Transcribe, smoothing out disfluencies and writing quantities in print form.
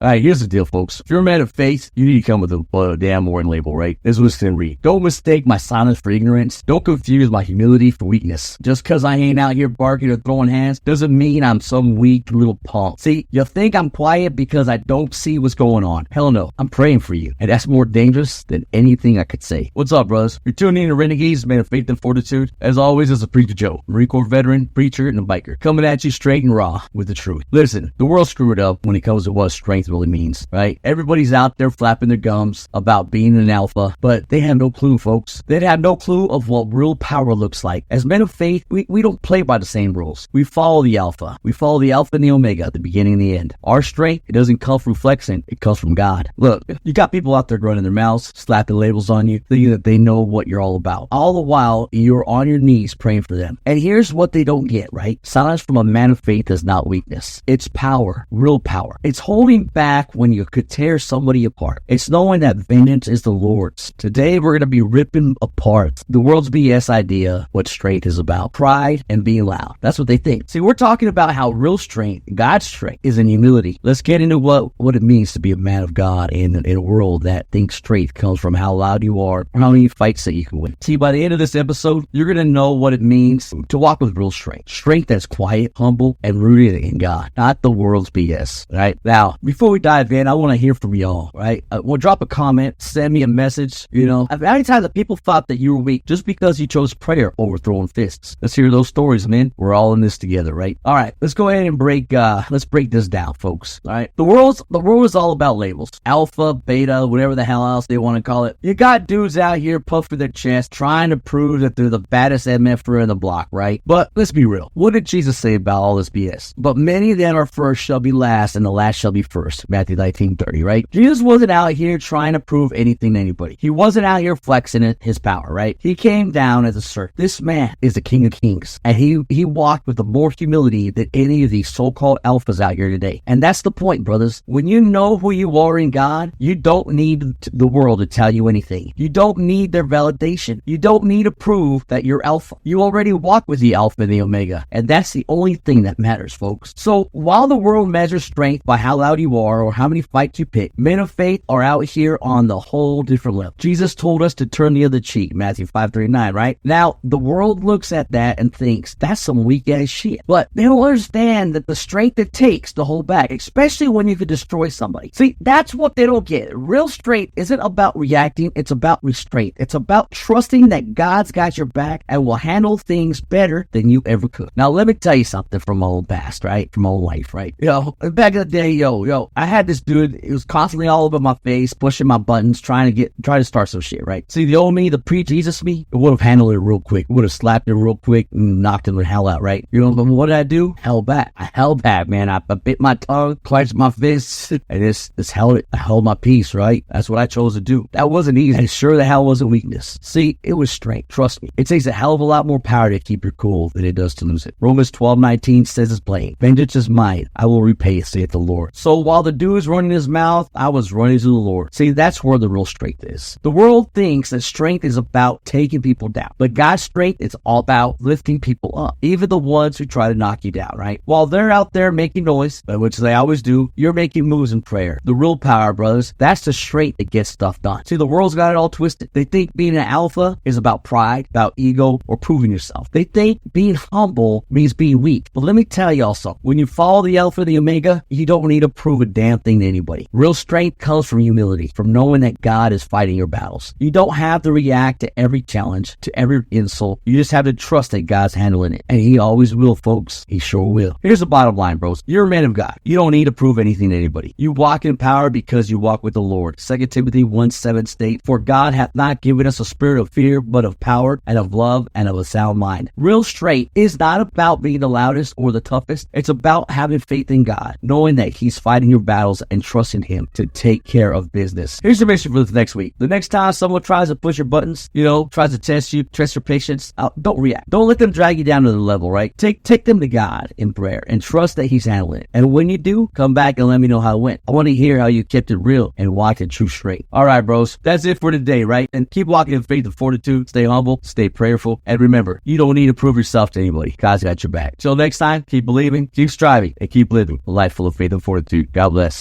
All right, here's the deal, folks. If you're a man of faith, you need to come with a damn warning label, right? This was to read. Don't mistake my silence for ignorance. Don't confuse my humility for weakness. Just because I ain't out here barking or throwing hands doesn't mean I'm some weak little punk. See, you think I'm quiet because I don't see what's going on. Hell no. I'm praying for you. And that's more dangerous than anything I could say. What's up, brothers? You're tuning in to Renegades, Man of Faith and Fortitude. As always, as a Preacher Joe, Marine Corps veteran, preacher, and a biker. Coming at you straight and raw with the truth. Listen, the world screwed up when it comes to what strength really means, right? Everybody's out there flapping their gums about being an alpha, but they have no clue, folks. They have no clue of what real power looks like. As men of faith, we don't play by the same rules. We follow the alpha. We follow the alpha and the omega at the beginning and the end. Our strength, it doesn't come from flexing. It comes from God. Look, you got people out there running their mouths, slapping labels on you, thinking that they know what you're all about. All the while, you're on your knees praying for them. And here's what they don't get, right? Silence from a man of faith is not weakness. It's power, real power. It's holding back when you could tear somebody apart. It's knowing that vengeance is the Lord's. Today, we're going to be ripping apart the world's BS idea what strength is about. Pride and being loud. That's what they think. See, we're talking about how real strength, God's strength, is in humility. Let's get into what it means to be a man of God in a world that thinks strength comes from how loud you are or how many fights that you can win. See, by the end of this episode, you're going to know what it means to walk with real strength. Strength that's quiet, humble, and rooted in God, not the world's BS, right? Now, before we dive in, I want to hear from y'all, right? Well, drop a comment, send me a message, Anytime that people thought that you were weak just because you chose prayer over throwing fists. Let's hear those stories, man. We're all in this together, right? All right, let's go ahead and break this down, folks, all right? The world is all about labels. Alpha, beta, whatever the hell else they want to call it. You got dudes out here puffing their chest, trying to prove that they're the baddest MFer in the block, right? But let's be real. What did Jesus say about all this BS? But many that are first shall be last, and the last shall be first. Matthew 19:30, right? Jesus wasn't out here trying to prove anything to anybody. He wasn't out here flexing his power, right? He came down as a servant. This man is the King of Kings, and he walked with more humility than any of these so-called alphas out here today. And that's the point, brothers. When you know who you are in God, you don't need the world to tell you anything. You don't need their validation. You don't need to prove that you're alpha. You already walk with the alpha and the omega, and that's the only thing that matters, folks. So while the world measures strength by how loud you are or how many fights you pick, men of faith are out here on the whole different level. Jesus told us to turn the other cheek, Matthew 5:39, right? Now, the world looks at that and thinks that's some weak ass shit, but they don't understand that the strength it takes to hold back, especially when you could destroy somebody. See, that's what they don't get. Real strength isn't about reacting, it's about restraint. It's about trusting that God's got your back and will handle things better than you ever could. Now, let me tell you something from my old past, right? From my old life, right? Back in the day, I had this dude, he was constantly all over my face, pushing my buttons, trying to start some shit, right? See, the old me, the pre-Jesus me, it would have handled it real quick. Would have slapped it real quick and knocked him the hell out, right? But what did I do? Held back. I held back, man. I bit my tongue, clenched my fists, and I held my peace, right? That's what I chose to do. That wasn't easy. And sure the hell wasn't weakness. See, it was strength. Trust me. It takes a hell of a lot more power to keep your cool than it does to lose it. Romans 12:19 says it's plain. Vengeance is mine. I will repay, saith the Lord. So while the dude was running his mouth, I was running to the Lord. See, that's where the real strength is. The world thinks that strength is about taking people down. But God's strength is all about lifting people up. Even the ones who try to knock you down, right? While they're out there making noise, which they always do, you're making moves in prayer. The real power, brothers, that's the strength that gets stuff done. See, the world's got it all twisted. They think being an alpha is about pride, about ego, or proving yourself. They think being humble means being weak. But let me tell y'all something. When you follow the alpha and the omega, you don't need to prove a damn thing to anybody. Real strength comes from humility, from knowing that God is fighting your battles. You don't have to react to every challenge, to every insult. You just have to trust that God's handling it. And he always will, folks. He sure will. Here's the bottom line, bros. You're a man of God. You don't need to prove anything to anybody. You walk in power because you walk with the Lord. 2 Timothy 1:7 states, for God hath not given us a spirit of fear, but of power and of love and of a sound mind. Real strength is not about being the loudest or the toughest. It's about having faith in God, knowing that he's fighting your battles and trusting him to take care of business. Here's your mission for the next week. The next time someone tries to push your buttons, tries to test you, test your patience, don't react. Don't let them drag you down to the level, right? Take them to God in prayer and trust that he's handling it. And when you do, come back and let me know how it went. I want to hear how you kept it real and walked in true strength. All right, bros. That's it for today, right? And keep walking in faith and fortitude. Stay humble, stay prayerful, and remember, you don't need to prove yourself to anybody. God's got your back. Till next time, keep believing, keep striving, and keep living a life full of faith and fortitude. God bless.